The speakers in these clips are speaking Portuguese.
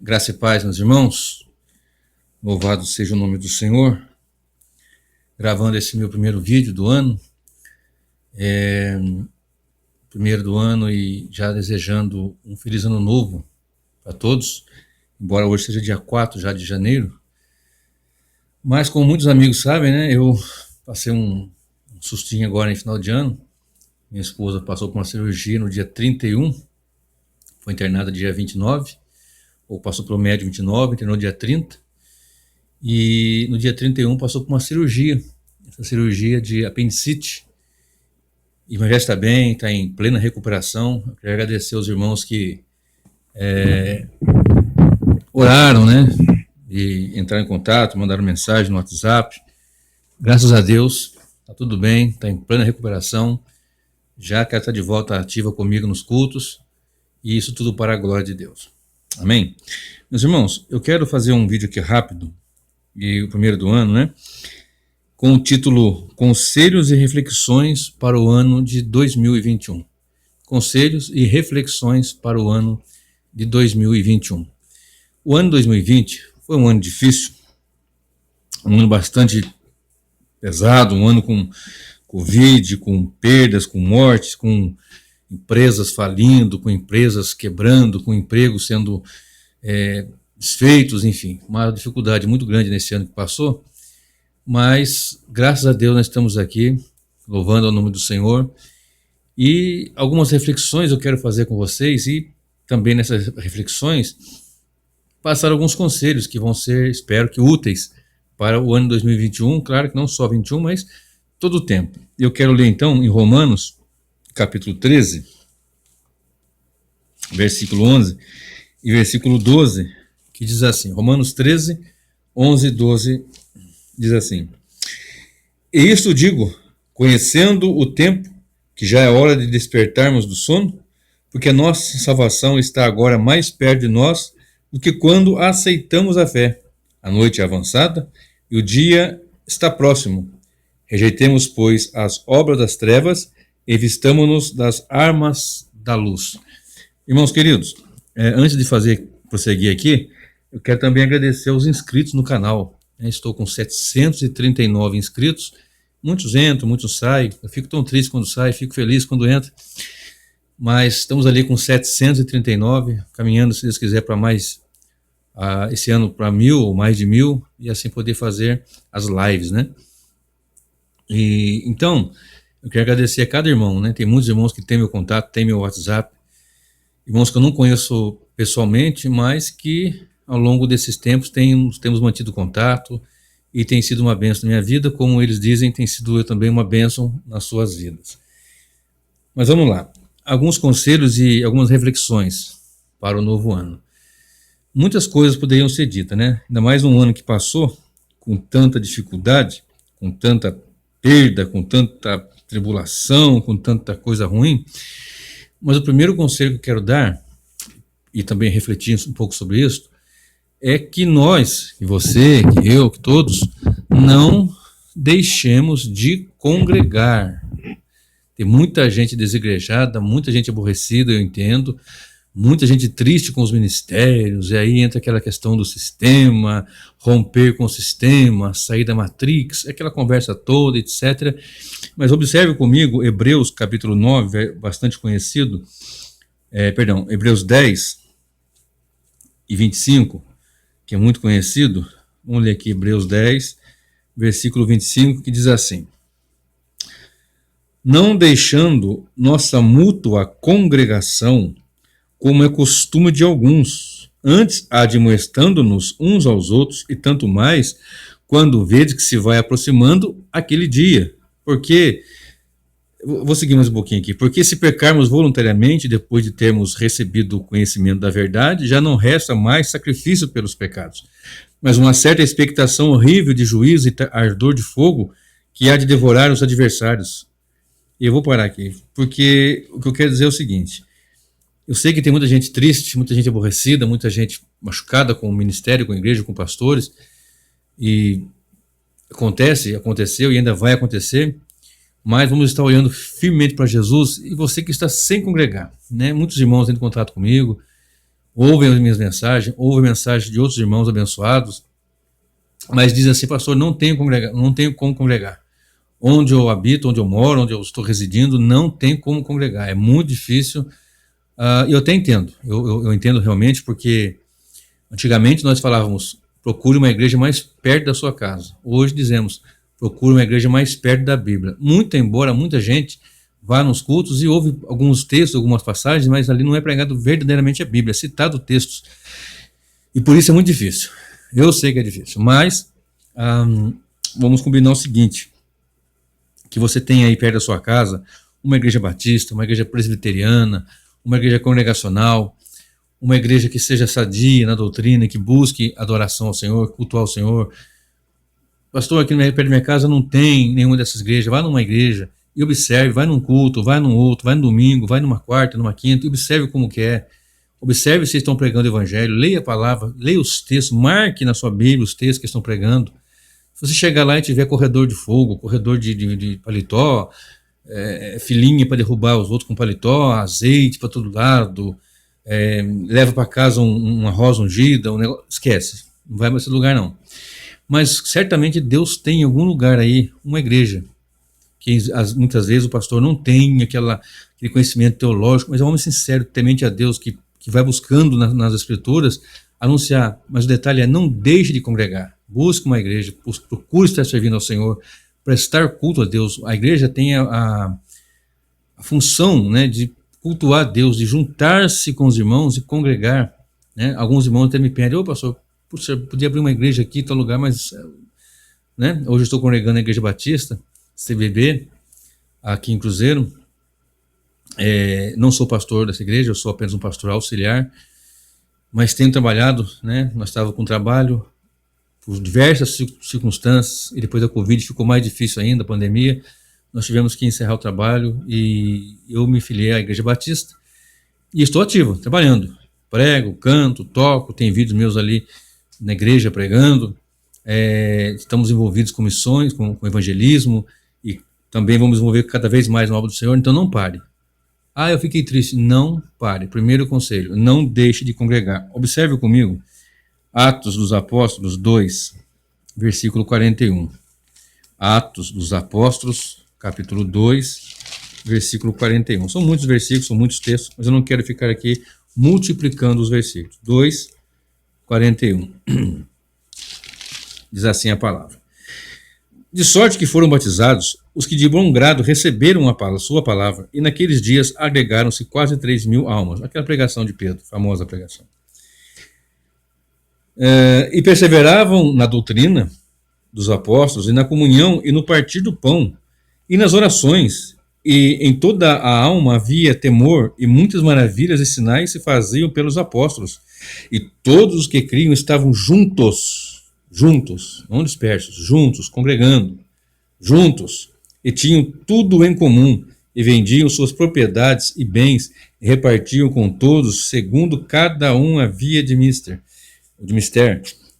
Graça e paz, meus irmãos. Louvado seja o nome do Senhor. Gravando esse meu primeiro vídeo do ano. Primeiro do ano e já desejando um feliz ano novo para todos. Embora hoje seja dia 4 já de janeiro. Mas como muitos amigos sabem, né? Eu passei um sustinho agora em final de ano. Minha esposa passou por uma cirurgia no dia 31. Foi internada dia 29. Ou passou pelo médico 29, internou dia 30, e no dia 31 passou por uma cirurgia, essa cirurgia de apendicite, mas já está bem, está em plena recuperação. Eu quero agradecer aos irmãos que oraram, né, e entraram em contato, mandaram mensagem no WhatsApp. Graças a Deus, está tudo bem, está em plena recuperação, já quer estar de volta ativa comigo nos cultos, e isso tudo para a glória de Deus. Amém? Meus irmãos, eu quero fazer um vídeo aqui rápido, e o primeiro do ano, né? Com o título Conselhos e Reflexões para o ano de 2021. Conselhos e reflexões para o ano de 2021. O ano 2020 foi um ano difícil, um ano bastante pesado, um ano com Covid, com perdas, com mortes, com empresas falindo, com empresas quebrando, com empregos sendo desfeitos, enfim, uma dificuldade muito grande nesse ano que passou, mas graças a Deus nós estamos aqui, louvando ao nome do Senhor, e algumas reflexões eu quero fazer com vocês, e também nessas reflexões passar alguns conselhos que vão ser, espero que úteis para o ano 2021, claro que não só 21, mas todo o tempo. Eu quero ler então em Romanos, capítulo 13, versículo 11 e versículo 12, que diz assim, Romanos 13, 11 e 12, diz assim: E isto digo, conhecendo o tempo, que já é hora de despertarmos do sono, porque a nossa salvação está agora mais perto de nós do que quando aceitamos a fé. A noite é avançada e o dia está próximo. Rejeitemos, pois, as obras das trevas e vistamo-nos das armas da luz. Irmãos queridos, antes de prosseguir aqui, eu quero também agradecer aos inscritos no canal. Estou com 739 inscritos, muitos entram, muitos saem, eu fico tão triste quando sai, fico feliz quando entra, mas estamos ali com 739, caminhando, se Deus quiser, para mais, esse ano para 1000 ou mais de 1000, e assim poder fazer as lives, né? E então, eu quero agradecer a cada irmão, né? Tem muitos irmãos que têm meu contato, têm meu WhatsApp, irmãos que eu não conheço pessoalmente, mas que ao longo desses tempos temos mantido contato e tem sido uma bênção na minha vida, como eles dizem, tem sido também uma bênção nas suas vidas. Mas vamos lá, alguns conselhos e algumas reflexões para o novo ano. Muitas coisas poderiam ser ditas, né? Ainda mais um ano que passou com tanta dificuldade, com tanta perda, com tanta tribulação, com tanta coisa ruim. Mas o primeiro conselho que eu quero dar, e também refletir um pouco sobre isso, é que nós, que você, que eu, que todos, não deixemos de congregar. Tem muita gente desigrejada, muita gente aborrecida, eu entendo, muita gente triste com os ministérios, e aí entra aquela questão do sistema, romper com o sistema, sair da Matrix, aquela conversa toda, etc. Mas observe comigo, Hebreus capítulo 9, bastante conhecido, Hebreus 10 e 25, que é muito conhecido. Vamos ler aqui Hebreus 10, versículo 25, que diz assim: Não deixando nossa mútua congregação, como é costume de alguns, antes admoestando-nos uns aos outros, e tanto mais, quando vede que se vai aproximando aquele dia. Porque, vou seguir mais um pouquinho aqui, porque se pecarmos voluntariamente, depois de termos recebido o conhecimento da verdade, já não resta mais sacrifício pelos pecados, mas uma certa expectação horrível de juízo e ardor de fogo, que há de devorar os adversários. E eu vou parar aqui, porque o que eu quero dizer é o seguinte: eu sei que tem muita gente triste, muita gente aborrecida, muita gente machucada com o ministério, com a igreja, com pastores, e aconteceu e ainda vai acontecer, mas vamos estar olhando firmemente para Jesus. E você que está sem congregar, né? Muitos irmãos têm contato comigo, ouvem as minhas mensagens, ouvem mensagens de outros irmãos abençoados, mas dizem assim: pastor, não tenho como congregar. Onde eu habito, onde eu moro, onde eu estou residindo, não tem como congregar, é muito difícil. Eu até entendo, eu entendo realmente, porque antigamente nós falávamos: procure uma igreja mais perto da sua casa. Hoje dizemos: procure uma igreja mais perto da Bíblia. Muito embora muita gente vá nos cultos e ouve alguns textos, algumas passagens, mas ali não é pregado verdadeiramente a Bíblia, é citado textos. E por isso é muito difícil. Eu sei que é difícil, mas vamos combinar o seguinte: que você tem aí perto da sua casa uma igreja batista, uma igreja presbiteriana, uma igreja congregacional, uma igreja que seja sadia na doutrina, que busque adoração ao Senhor, cultuar ao Senhor. Pastor, aqui perto da minha casa não tem nenhuma dessas igrejas. Vá numa igreja e observe, vai num culto, vai num outro, vai no domingo, vai numa quarta, numa quinta, e observe como que é. Observe se estão pregando o evangelho, leia a palavra, leia os textos, marque na sua Bíblia os textos que estão pregando. Se você chegar lá e tiver corredor de fogo, corredor de paletó, filinha para derrubar os outros com paletó, azeite para todo lado, leva para casa uma rosa ungida, um negócio, esquece, não vai para esse lugar não. Mas certamente Deus tem em algum lugar aí uma igreja, que muitas vezes o pastor não tem aquele conhecimento teológico, mas é um homem sincero, temente a Deus, que vai buscando nas escrituras anunciar. Mas o detalhe é: não deixe de congregar, busque uma igreja, procure estar servindo ao Senhor, prestar culto a Deus. A igreja tem a função, né, de cultuar a Deus, de juntar-se com os irmãos e congregar, né? Alguns irmãos até me pedem: ô pastor, puxa, podia abrir uma igreja aqui em tal lugar, mas né, hoje eu estou congregando na Igreja Batista, CBB, aqui em Cruzeiro. Não sou pastor dessa igreja, eu sou apenas um pastor auxiliar, mas tenho trabalhado, né? Nós estávamos com trabalho por diversas circunstâncias, e depois da Covid ficou mais difícil ainda, a pandemia. Nós tivemos que encerrar o trabalho e eu me filiei à Igreja Batista e estou ativo, trabalhando. Prego, canto, toco, tem vídeos meus ali na igreja pregando. Estamos envolvidos com missões, com evangelismo, e também vamos envolver cada vez mais na obra do Senhor. Então não pare. Eu fiquei triste. Não pare. Primeiro conselho: não deixe de congregar. Observe comigo Atos dos Apóstolos 2, versículo 41. Atos dos Apóstolos, capítulo 2, versículo 41. São muitos versículos, são muitos textos, mas eu não quero ficar aqui multiplicando os versículos. 2, 41. Diz assim a palavra: de sorte que foram batizados os que de bom grado receberam a sua palavra, e naqueles dias agregaram-se quase 3.000 almas. Aquela pregação de Pedro, famosa pregação. E perseveravam na doutrina dos apóstolos, e na comunhão, e no partir do pão, e nas orações, e em toda a alma havia temor, e muitas maravilhas e sinais se faziam pelos apóstolos, e todos os que criam estavam juntos, não dispersos, juntos, congregando, juntos, e tinham tudo em comum, e vendiam suas propriedades e bens, e repartiam com todos, segundo cada um havia de mister,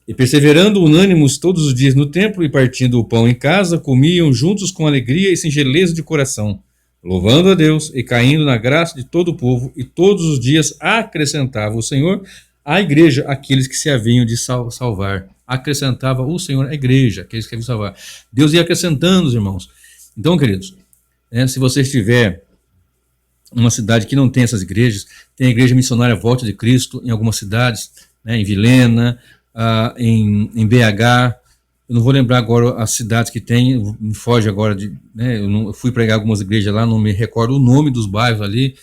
e perseverando unânimos todos os dias no templo, e partindo o pão em casa, comiam juntos com alegria e singeleza de coração, louvando a Deus e caindo na graça de todo o povo, e todos os dias acrescentava o Senhor à igreja aqueles que se haviam de salvar. Acrescentava o Senhor à igreja aqueles que haviam de salvar. Deus ia acrescentando, os irmãos. Então, queridos, se você estiver numa cidade que não tem essas igrejas, tem a Igreja Missionária Volta de Cristo em algumas cidades, em Vilhena, em BH, eu não vou lembrar agora as cidades que tem, me foge agora, eu fui pregar algumas igrejas lá, não me recordo o nome dos bairros ali.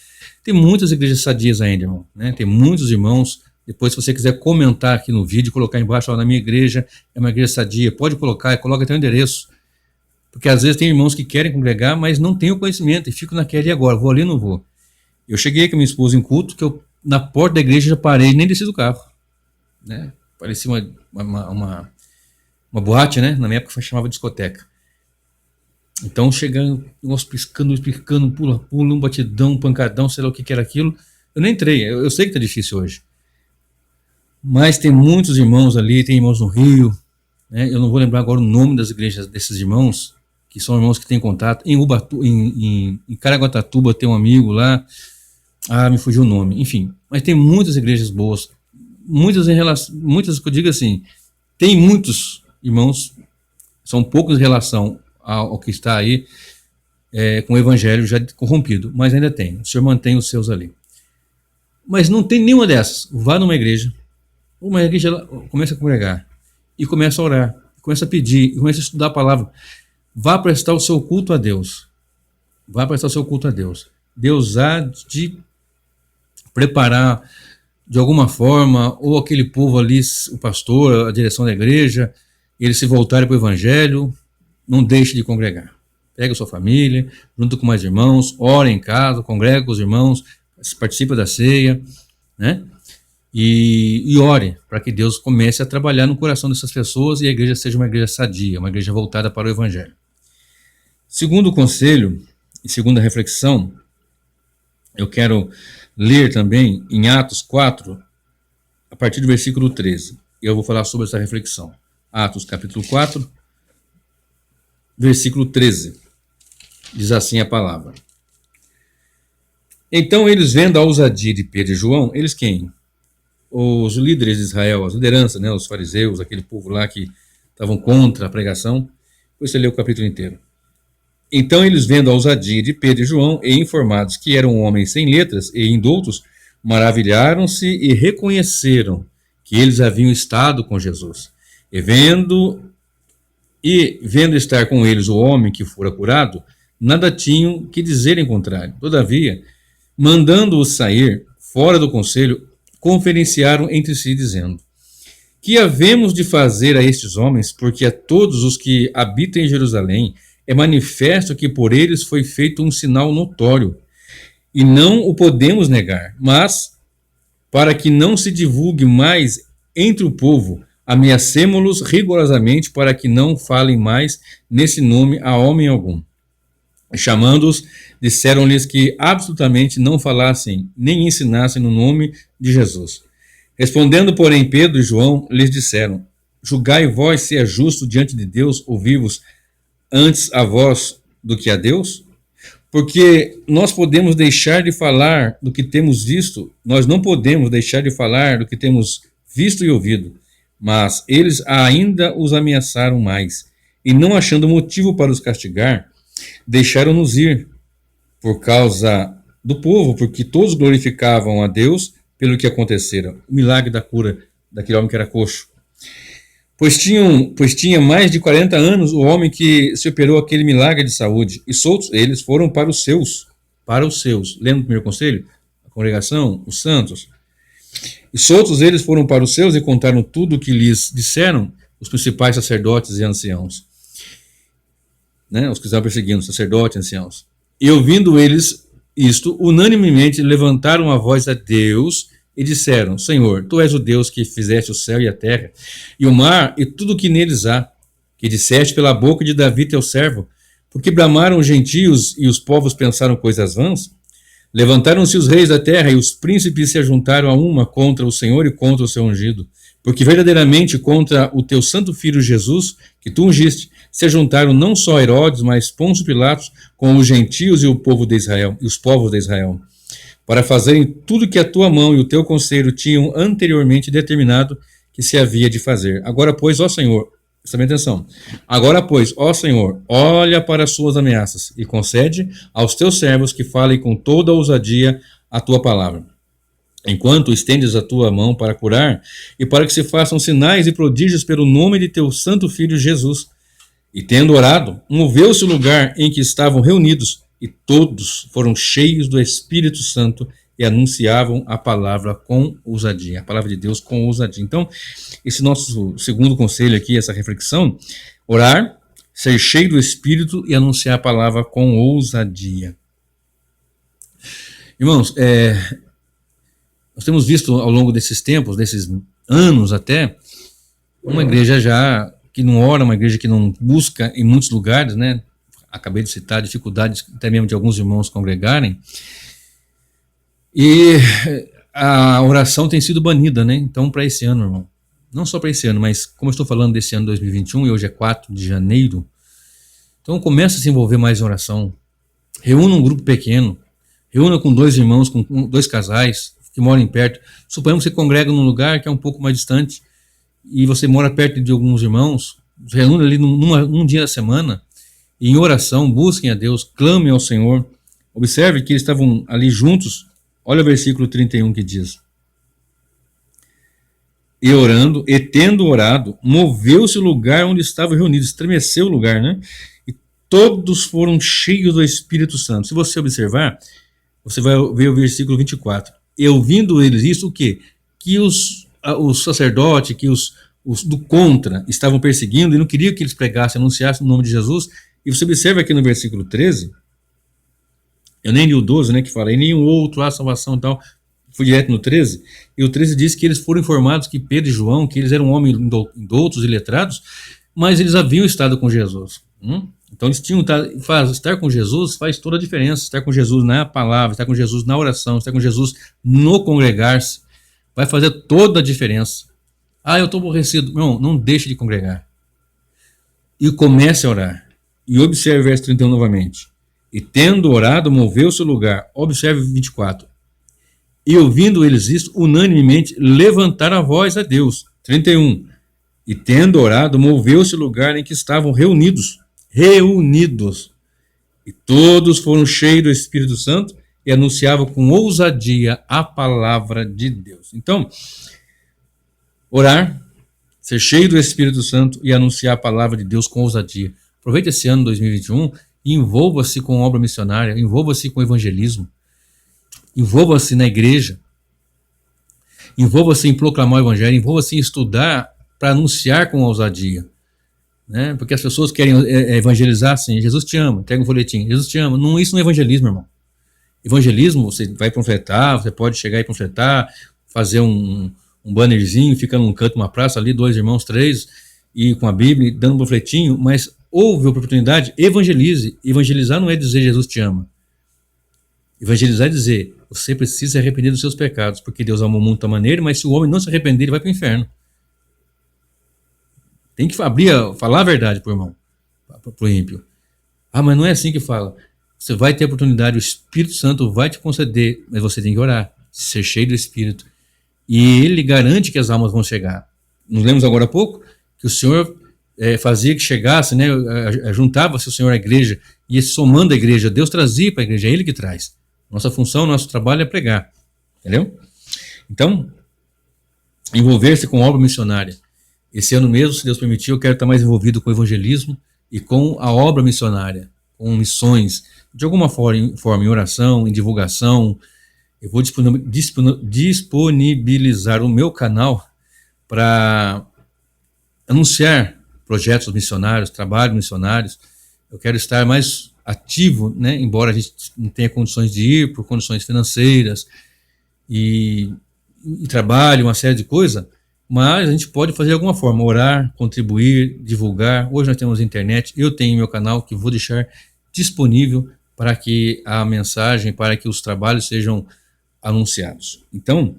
Tem muitas igrejas sadias ainda, irmão, tem muitos irmãos. Depois, se você quiser comentar aqui no vídeo, colocar embaixo: na minha igreja é uma igreja sadia, pode colocar, coloca até o endereço, porque às vezes tem irmãos que querem congregar, mas não têm o conhecimento, e ficam naquela: e agora, vou ali ou não vou? Eu cheguei com a minha esposa em culto, que eu na porta da igreja já parei, nem desci do carro, parecia uma boate, na minha época chamava discoteca. Então chegando, negócio piscando, pula, um batidão, um pancadão, sei lá o que era aquilo. Eu nem entrei, eu sei que tá difícil hoje, mas tem muitos irmãos ali, tem irmãos no Rio, eu não vou lembrar agora o nome das igrejas desses irmãos, que são irmãos que têm contato. Em Caraguatatuba tem um amigo lá, Me fugiu o nome, enfim, mas tem muitas igrejas boas, muitas em relação, muitas que eu digo assim, tem muitos irmãos, são poucos em relação ao que está aí com o evangelho já corrompido, mas ainda tem, o Senhor mantém os seus ali. Mas não tem nenhuma dessas. Vá numa igreja começa a congregar e começa a orar, começa a pedir, começa a estudar a palavra. Vá prestar o seu culto a Deus. Vá prestar o seu culto a Deus. Deus há de preparar de alguma forma, ou aquele povo ali, o pastor, a direção da igreja, eles se voltarem para o evangelho. Não deixe de congregar. Pega a sua família, junto com mais irmãos, ora em casa, congrega com os irmãos, participa da ceia, né? E ore para que Deus comece a trabalhar no coração dessas pessoas e a igreja seja uma igreja sadia, uma igreja voltada para o evangelho. Segundo conselho e segunda reflexão, eu quero ler também em Atos 4, a partir do versículo 13. Eu vou falar sobre essa reflexão. Atos capítulo 4, versículo 13. Diz assim a palavra. Então eles, vendo a ousadia de Pedro e João, eles quem? Os líderes de Israel, as lideranças, né, os fariseus, aquele povo lá que estavam contra a pregação. Depois você lê o capítulo inteiro. Então eles, vendo a ousadia de Pedro e João, e informados que eram homens sem letras e indoutos, maravilharam-se e reconheceram que eles haviam estado com Jesus. E vendo estar com eles o homem que fora curado, nada tinham que dizer em contrário. Todavia, mandando-os sair fora do conselho, conferenciaram entre si, dizendo: que havemos de fazer a estes homens, porque a todos os que habitam em Jerusalém é manifesto que por eles foi feito um sinal notório, e não o podemos negar, mas, para que não se divulgue mais entre o povo, ameacemo-los rigorosamente para que não falem mais nesse nome a homem algum. Chamando-os, disseram-lhes que absolutamente não falassem nem ensinassem no nome de Jesus. Respondendo, porém, Pedro e João lhes disseram: julgai vós se é justo diante de Deus ouvir-vos antes a vós do que a Deus? Porque nós podemos deixar de falar do que temos visto, nós não podemos deixar de falar do que temos visto e ouvido. Mas eles ainda os ameaçaram mais, e não achando motivo para os castigar, deixaram-nos ir por causa do povo, porque todos glorificavam a Deus pelo que acontecera, o milagre da cura daquele homem que era coxo. Pois tinha mais de 40 anos o homem que se operou aquele milagre de saúde, e soltos eles foram para os seus. Lembra do primeiro conselho? A congregação, os santos. E soltos eles foram para os seus e contaram tudo o que lhes disseram os principais sacerdotes e anciãos. Né? Os que estavam perseguindo, sacerdotes e anciãos. E ouvindo eles isto, unanimemente levantaram a voz a Deus e disseram: Senhor, tu és o Deus que fizeste o céu e a terra, e o mar e tudo o que neles há, que disseste pela boca de Davi teu servo, porque bramaram os gentios e os povos pensaram coisas vãs? Levantaram-se os reis da terra e os príncipes se ajuntaram a uma contra o Senhor e contra o seu ungido, porque verdadeiramente contra o teu santo filho Jesus, que tu ungiste, se ajuntaram não só Herodes, mas Pôncio Pilatos, com os gentios e o povo de Israel, e os povos de Israel, para fazerem tudo que a tua mão e o teu conselho tinham anteriormente determinado que se havia de fazer. Agora, pois, ó Senhor, presta bem atenção, agora, pois, ó Senhor, olha para as suas ameaças e concede aos teus servos que falem com toda a ousadia a tua palavra, enquanto estendes a tua mão para curar e para que se façam sinais e prodígios pelo nome de teu santo filho Jesus. E tendo orado, moveu-se o lugar em que estavam reunidos, e todos foram cheios do Espírito Santo e anunciavam a palavra com ousadia, a palavra de Deus com ousadia. Então, esse nosso segundo conselho aqui, essa reflexão: orar, ser cheio do Espírito e anunciar a palavra com ousadia. Irmãos, nós temos visto ao longo desses tempos, desses anos até, uma igreja já que não ora, uma igreja que não busca em muitos lugares, né? Acabei de citar dificuldades até mesmo de alguns irmãos congregarem, e a oração tem sido banida, né? Então, para esse ano, irmão, não só para esse ano, mas como eu estou falando desse ano 2021, e hoje é 4 de janeiro, então começa a se envolver mais em oração, reúna um grupo pequeno, Reúna com 2 irmãos, com 2 casais que moram perto. Suponhamos que você congrega num lugar que é um pouco mais distante e você mora perto de alguns irmãos, reúna ali num dia da semana, e em oração, busquem a Deus, clamem ao Senhor. Observe que eles estavam ali juntos. Olha o versículo 31 que diz: e orando, e tendo orado, moveu-se o lugar onde estavam reunidos, estremeceu o lugar, né? E todos foram cheios do Espírito Santo. Se você observar, você vai ver o versículo 24. E ouvindo eles isso, o quê? Que os sacerdotes, que os do contra estavam perseguindo e não queriam que eles pregassem, anunciassem o nome de Jesus. E você observa aqui no versículo 13, eu nem li o 12, né, que fala, e nenhum outro há salvação e tal, fui direto no 13, e o 13 diz que eles foram informados que Pedro e João, que eles eram homens doutos e letrados, mas eles haviam estado com Jesus. Então eles tinham estar com Jesus faz toda a diferença, estar com Jesus na palavra, estar com Jesus na oração, estar com Jesus no congregar-se, vai fazer toda a diferença. Eu estou aborrecido. Não deixe de congregar. E comece a orar. E observe o verso 31 novamente. E tendo orado, moveu-se o lugar. Observe o 24. E ouvindo eles isto, unanimemente levantaram a voz a Deus. 31. E tendo orado, moveu-se o lugar em que estavam reunidos. E todos foram cheios do Espírito Santo e anunciavam com ousadia a palavra de Deus. Então, orar, ser cheio do Espírito Santo e anunciar a palavra de Deus com ousadia. Aproveite esse ano 2021 e envolva-se com obra missionária, envolva-se com evangelismo, envolva-se na igreja, envolva-se em proclamar o evangelho, envolva-se em estudar para anunciar com ousadia. Né? Porque as pessoas querem evangelizar assim, Jesus te ama, pega um folhetim, Jesus te ama. Não, isso não é evangelismo, irmão. Evangelismo, você vai panfletar, você pode chegar e panfletar, fazer um bannerzinho, fica num canto, uma praça ali, 2 irmãos, 3, e com a Bíblia, dando um panfletinho, mas houve oportunidade, evangelize. Evangelizar não é dizer Jesus te ama. Evangelizar é dizer, você precisa se arrepender dos seus pecados, porque Deus amou muito da maneira, mas se o homem não se arrepender, ele vai para o inferno. Tem que falar a verdade para o irmão, para o ímpio. Mas não é assim que fala. Você vai ter oportunidade, o Espírito Santo vai te conceder, mas você tem que orar, ser cheio do Espírito. E ele garante que as almas vão chegar. Nos lemos agora há pouco que o Senhor fazia que chegasse, né, juntava-se o Senhor à igreja, e somando a igreja, Deus trazia para a igreja, é Ele que traz. Nossa função, nosso trabalho é pregar. Entendeu? Então, envolver-se com obra missionária. Esse ano mesmo, se Deus permitir, eu quero estar mais envolvido com o evangelismo e com a obra missionária, com missões, de alguma forma em oração, em divulgação. Eu vou disponibilizar o meu canal para anunciar projetos missionários, trabalhos missionários. Eu quero estar mais ativo, né? Embora a gente não tenha condições de ir por condições financeiras e trabalho, uma série de coisas, mas a gente pode fazer de alguma forma, orar, contribuir, divulgar. Hoje nós temos internet, eu tenho meu canal que vou deixar disponível para que a mensagem, para que os trabalhos sejam anunciados. Então,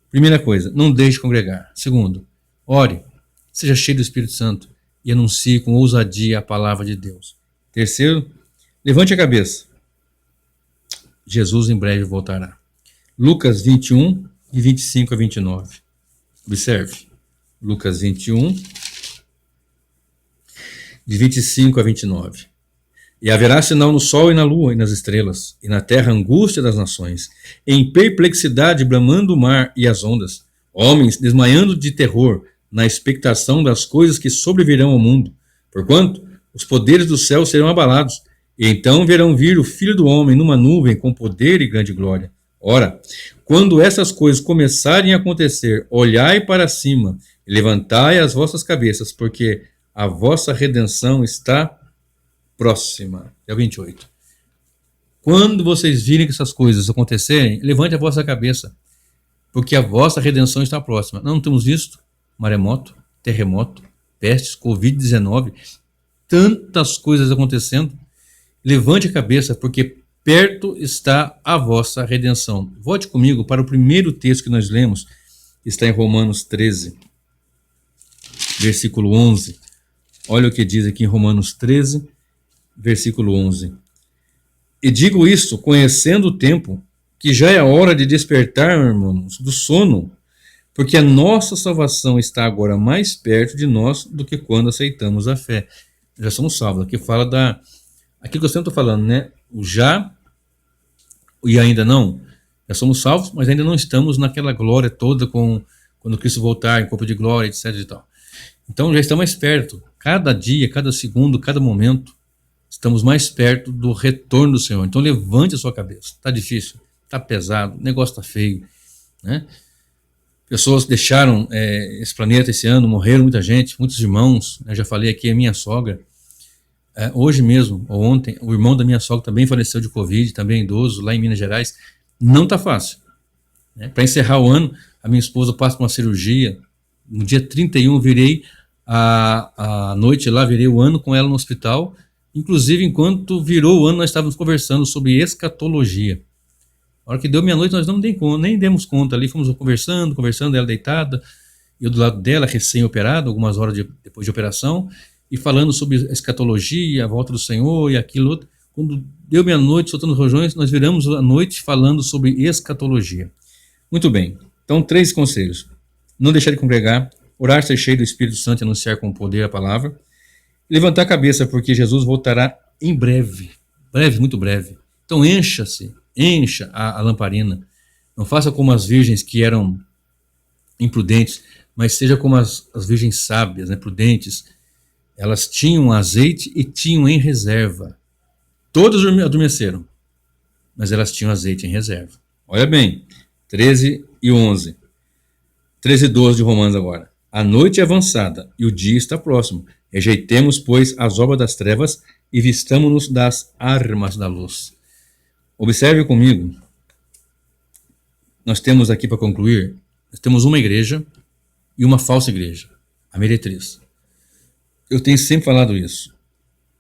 primeira coisa, não deixe de congregar. Segundo, ore, seja cheio do Espírito Santo e anuncie com ousadia a palavra de Deus. Terceiro, levante a cabeça. Jesus em breve voltará. Lucas 21, de 25 a 29. Observe, Lucas 21, de 25 a 29. E haverá sinal no sol e na lua e nas estrelas, e na terra angústia das nações, em perplexidade bramando o mar e as ondas, homens desmaiando de terror, na expectação das coisas que sobrevirão ao mundo, porquanto os poderes do céu serão abalados, e então verão vir o Filho do Homem numa nuvem com poder e grande glória. Ora, quando essas coisas começarem a acontecer, olhai para cima e levantai as vossas cabeças, porque a vossa redenção está próxima. É o 28. Quando vocês virem que essas coisas acontecerem, levante a vossa cabeça, porque a vossa redenção está próxima. Não temos visto maremoto, terremoto, pestes, Covid-19, tantas coisas acontecendo. Levante a cabeça, porque perto está a vossa redenção. Volte comigo para o primeiro texto que nós lemos, está em Romanos 13, versículo 11. Olha o que diz aqui em Romanos 13, versículo 11. E digo isto, conhecendo o tempo, que já é hora de despertar, irmãos, do sono, porque a nossa salvação está agora mais perto de nós do que quando aceitamos a fé. Já somos salvos. Aqui fala aquilo que eu sempre estou falando, né? O já e ainda não. Já somos salvos, mas ainda não estamos naquela glória toda quando Cristo voltar em corpo de glória, etc. e tal. Então já estamos mais perto. Cada dia, cada segundo, cada momento, estamos mais perto do retorno do Senhor. Então levante a sua cabeça. Está difícil, está pesado, o negócio está feio, né? Pessoas deixaram esse planeta esse ano, morreram muita gente, muitos irmãos. Eu já falei aqui, a minha sogra, hoje mesmo, ou ontem, o irmão da minha sogra também faleceu de Covid, também idoso, lá em Minas Gerais. Não está fácil, né? Para encerrar o ano, a minha esposa passa por uma cirurgia. No dia 31, virei a noite lá, virei o ano com ela no hospital. Inclusive, enquanto virou o ano, nós estávamos conversando sobre escatologia. A hora que deu meia-noite, nós não nem demos conta ali, fomos conversando, ela deitada, eu do lado dela, recém-operado, algumas horas depois de operação, e falando sobre a escatologia, a volta do Senhor e aquilo outro. Quando deu meia-noite, soltando os rojões, nós viramos a noite falando sobre escatologia. Muito bem, então 3 conselhos. Não deixar de congregar, orar, ser cheio do Espírito Santo e anunciar com poder a palavra. Levantar a cabeça, porque Jesus voltará em breve, muito breve. Então encha a lamparina. Não faça como as virgens que eram imprudentes, mas seja como as virgens sábias, né, prudentes. Elas tinham azeite e tinham em reserva. Todas adormeceram, mas elas tinham azeite em reserva. Olha bem, 13 e 11. 13 e 12 de Romanos agora. A noite é avançada e o dia está próximo. Rejeitemos, pois, as obras das trevas e vistamo-nos das armas da luz. Observe comigo, nós temos aqui para concluir, nós temos uma igreja e uma falsa igreja, a meretriz. Eu tenho sempre falado isso.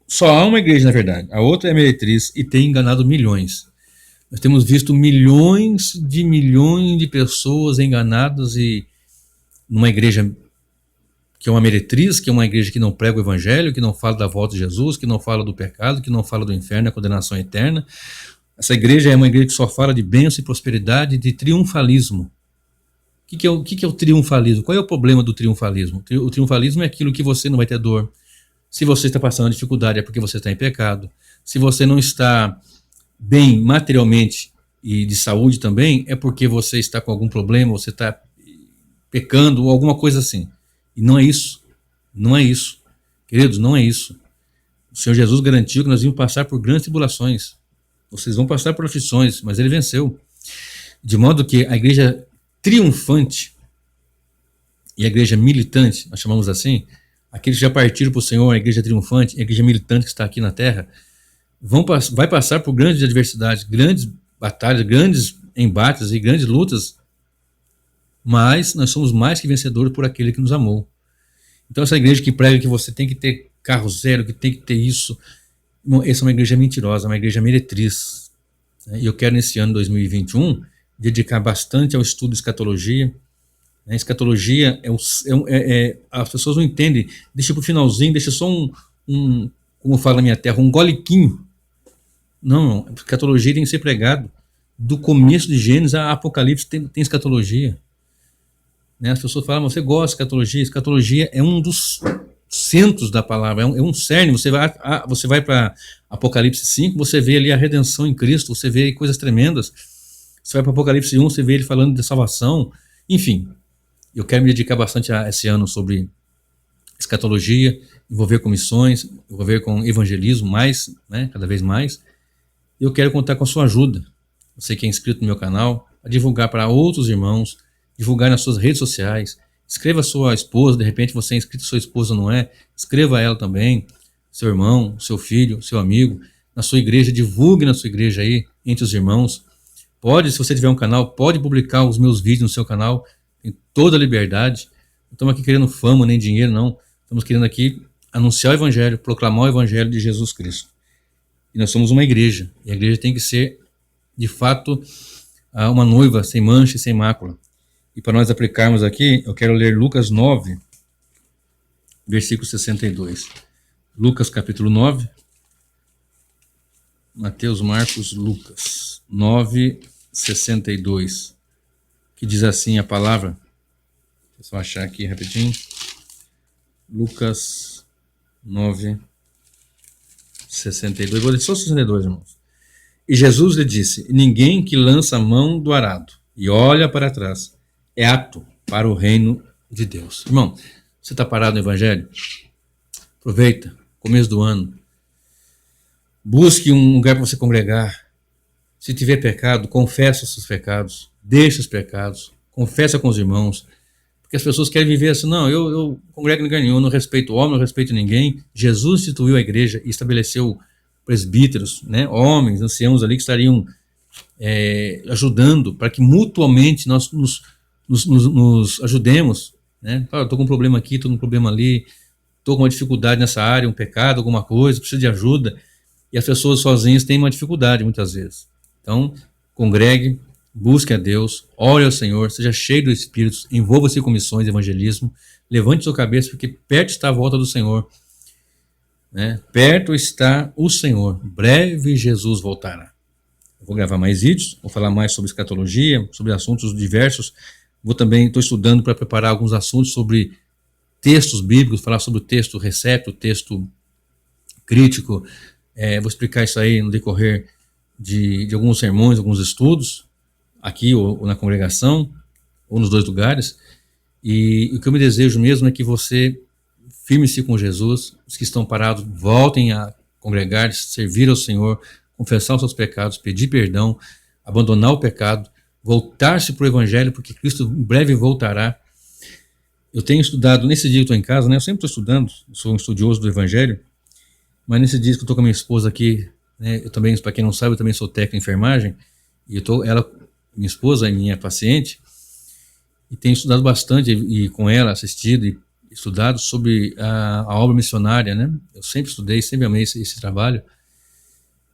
Só há uma igreja, na verdade, a outra é a meretriz e tem enganado milhões. Nós temos visto milhões de pessoas enganadas e numa igreja que é uma meretriz, que é uma igreja que não prega o evangelho, que não fala da volta de Jesus, que não fala do pecado, que não fala do inferno, da condenação eterna. Essa igreja é uma igreja que só fala de bênção e prosperidade, de triunfalismo. O que é o triunfalismo? Qual é o problema do triunfalismo? O triunfalismo é aquilo que você não vai ter dor. Se você está passando dificuldade é porque você está em pecado. Se você não está bem materialmente e de saúde também, é porque você está com algum problema, você está pecando ou alguma coisa assim. E não é isso. Não é isso. Queridos, não é isso. O Senhor Jesus garantiu que nós íamos passar por grandes tribulações. Vocês vão passar por aflições, mas ele venceu. De modo que a igreja triunfante e a igreja militante, nós chamamos assim, aqueles que já partiram para o Senhor, a igreja triunfante e a igreja militante que está aqui na terra, vai passar por grandes adversidades, grandes batalhas, grandes embates e grandes lutas, mas nós somos mais que vencedores por aquele que nos amou. Então essa igreja que prega que você tem que ter carro zero, que tem que ter isso, essa é uma igreja mentirosa, uma igreja meretriz. E eu quero nesse ano 2021 dedicar bastante ao estudo de escatologia. Escatologia as pessoas não entendem, deixa para o finalzinho, deixa só como fala na minha terra, um goliquinho. Não, a escatologia tem que ser pregado. Do começo de Gênesis a Apocalipse tem escatologia. As pessoas falam, você gosta de escatologia? Escatologia é um dos centros da palavra, é um cerne. Você vai para Apocalipse 5, você vê ali a redenção em Cristo, você vê coisas tremendas. Você vai para Apocalipse 1, você vê ele falando de salvação. Enfim, eu quero me dedicar bastante a esse ano sobre escatologia, envolver com missões, envolver com evangelismo mais, cada vez mais. Eu quero contar com a sua ajuda, você que é inscrito no meu canal, a divulgar para outros irmãos, divulgar nas suas redes sociais. Escreva a sua esposa, de repente você é inscrito, sua esposa não é, escreva ela também, seu irmão, seu filho, seu amigo, na sua igreja, divulgue na sua igreja aí, entre os irmãos. Pode, se você tiver um canal, pode publicar os meus vídeos no seu canal, tem toda a liberdade. Não estamos aqui querendo fama nem dinheiro, não. Estamos querendo aqui anunciar o evangelho, proclamar o evangelho de Jesus Cristo. E nós somos uma igreja, e a igreja tem que ser, de fato, uma noiva sem mancha e sem mácula. E para nós aplicarmos aqui, eu quero ler Lucas 9, versículo 62. Lucas capítulo 9, Mateus, Marcos, Lucas 9:62, que diz assim a palavra. Deixa eu achar aqui rapidinho. Lucas 9:62. Vou ler só 62, irmãos. E Jesus lhe disse: ninguém que lança a mão do arado e olha para trás é apto para o reino de Deus. Irmão, você está parado no Evangelho? Aproveita, começo do ano. Busque um lugar para você congregar. Se tiver pecado, confessa os seus pecados. Deixa os pecados. Confessa com os irmãos. Porque as pessoas querem viver assim, não, eu congrego em lugar nenhum, não respeito o homem, não respeito ninguém. Jesus instituiu a igreja e estabeleceu presbíteros, né, homens, anciãos ali que estariam ajudando para que mutuamente nós nos ajudemos. Né? Estou com um problema aqui, estou com um problema ali, estou com uma dificuldade nessa área, um pecado, alguma coisa, preciso de ajuda. E as pessoas sozinhas têm uma dificuldade muitas vezes. Então, congregue, busque a Deus, ore ao Senhor, seja cheio do Espírito, envolva-se com missões e evangelismo, levante sua cabeça, porque perto está a volta do Senhor. Né? Perto está o Senhor, breve Jesus voltará. Eu vou gravar mais vídeos, vou falar mais sobre escatologia, sobre assuntos diversos. Estou estudando para preparar alguns assuntos sobre textos bíblicos, falar sobre o texto recepto, o texto crítico. Vou explicar isso aí no decorrer de alguns sermões, alguns estudos, aqui ou na congregação, ou nos dois lugares. E o que eu me desejo mesmo é que você firme-se com Jesus, os que estão parados voltem a congregar, servir ao Senhor, confessar os seus pecados, pedir perdão, abandonar o pecado, voltar-se para o Evangelho, porque Cristo em breve voltará. Eu tenho estudado, nesse dia que estou em casa, né, eu sempre estou estudando, sou um estudioso do Evangelho, mas nesse dia que eu estou com a minha esposa aqui, né, eu também, para quem não sabe, eu também sou técnico em enfermagem, e minha esposa é minha paciente, e tenho estudado bastante e com ela assistido e estudado sobre a obra missionária, né? Eu sempre estudei, sempre amei esse trabalho.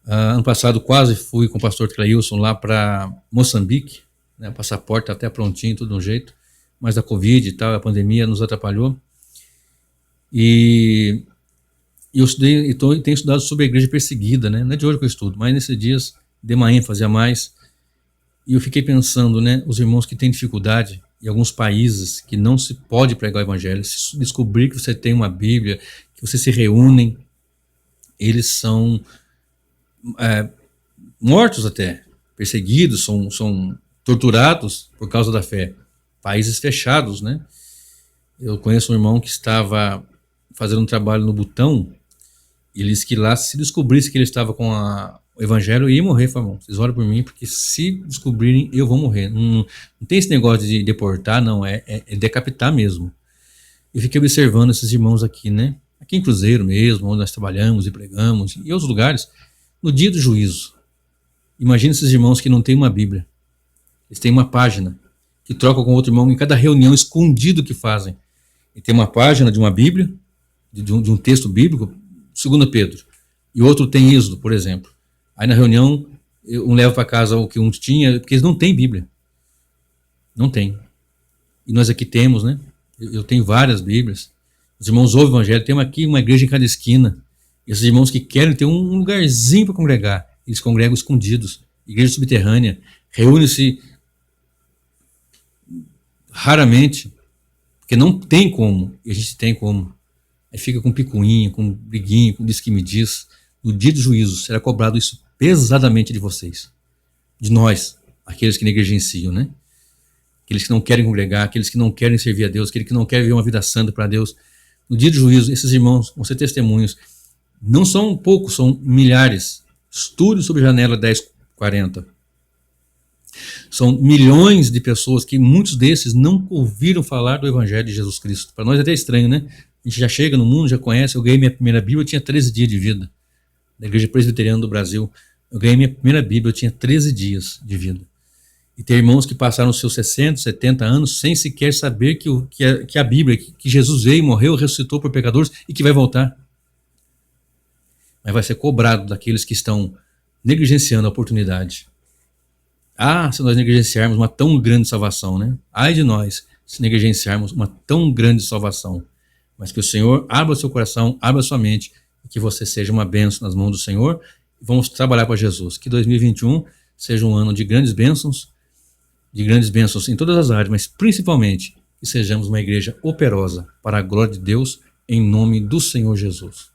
Ano passado quase fui com o pastor Cleilson lá para Moçambique, né? O passaporte tá até prontinho, tudo de um jeito, mas a Covid e tal, a pandemia nos atrapalhou. E eu estudei, tenho estudado sobre a igreja perseguida, né? Não é de hoje que eu estudo, mas nesses dias dei uma ênfase a mais. E eu fiquei pensando, né? Os irmãos que têm dificuldade em alguns países que não se pode pregar o evangelho, se descobrir que você tem uma Bíblia, que vocês se reúnem, eles são mortos até, perseguidos, são torturados por causa da fé. Países fechados, né? Eu conheço um irmão que estava fazendo um trabalho no Butão, e ele disse que lá, se descobrisse que ele estava com o evangelho, ia morrer. Falei, irmão, vocês oram por mim, porque se descobrirem, eu vou morrer. Não tem esse negócio de deportar, não, é decapitar mesmo. Eu fiquei observando esses irmãos aqui, né? Aqui em Cruzeiro mesmo, onde nós trabalhamos e pregamos, e outros lugares, no dia do juízo. Imagina esses irmãos que não têm uma Bíblia. Eles têm uma página, que trocam com outro irmão em cada reunião, escondido que fazem. E tem uma página de uma Bíblia, de um texto bíblico, 2 Pedro, e outro tem Êxodo, por exemplo. Aí na reunião, um leva para casa o que um tinha, porque eles não têm Bíblia. Não tem. E nós aqui temos, né? Eu tenho várias Bíblias. Os irmãos ouvem o Evangelho, temos aqui uma igreja em cada esquina. E esses irmãos que querem ter um lugarzinho para congregar, eles congregam escondidos. Igreja subterrânea, reúne-se raramente, porque não tem como, e a gente tem como. Aí fica com picuinha, com briguinha, com diz que me diz. No dia do juízo será cobrado isso pesadamente de vocês, de nós, aqueles que negligenciam, né? Aqueles que não querem congregar, aqueles que não querem servir a Deus, aqueles que não querem viver uma vida santa para Deus. No dia do juízo, esses irmãos vão ser testemunhos. Não são poucos, são milhares. Estude sobre Janela 10:40. São milhões de pessoas que muitos desses não ouviram falar do Evangelho de Jesus Cristo. Para nós é até estranho, né? A gente já chega no mundo, já conhece. Eu ganhei minha primeira Bíblia, eu tinha 13 dias de vida. Da Igreja Presbiteriana do Brasil. Eu ganhei minha primeira Bíblia, eu tinha 13 dias de vida. E tem irmãos que passaram os seus 60, 70 anos sem sequer saber que a Bíblia, que Jesus veio, morreu, ressuscitou por pecadores e que vai voltar. Mas vai ser cobrado daqueles que estão negligenciando a oportunidade. Se nós negligenciarmos uma tão grande salvação, né? Ai de nós, se negligenciarmos uma tão grande salvação. Mas que o Senhor abra seu coração, abra sua mente, e que você seja uma bênção nas mãos do Senhor Vamos trabalhar para Jesus. Que 2021 seja um ano de grandes bênçãos em todas as áreas, mas principalmente que sejamos uma igreja operosa para a glória de Deus, em nome do Senhor Jesus.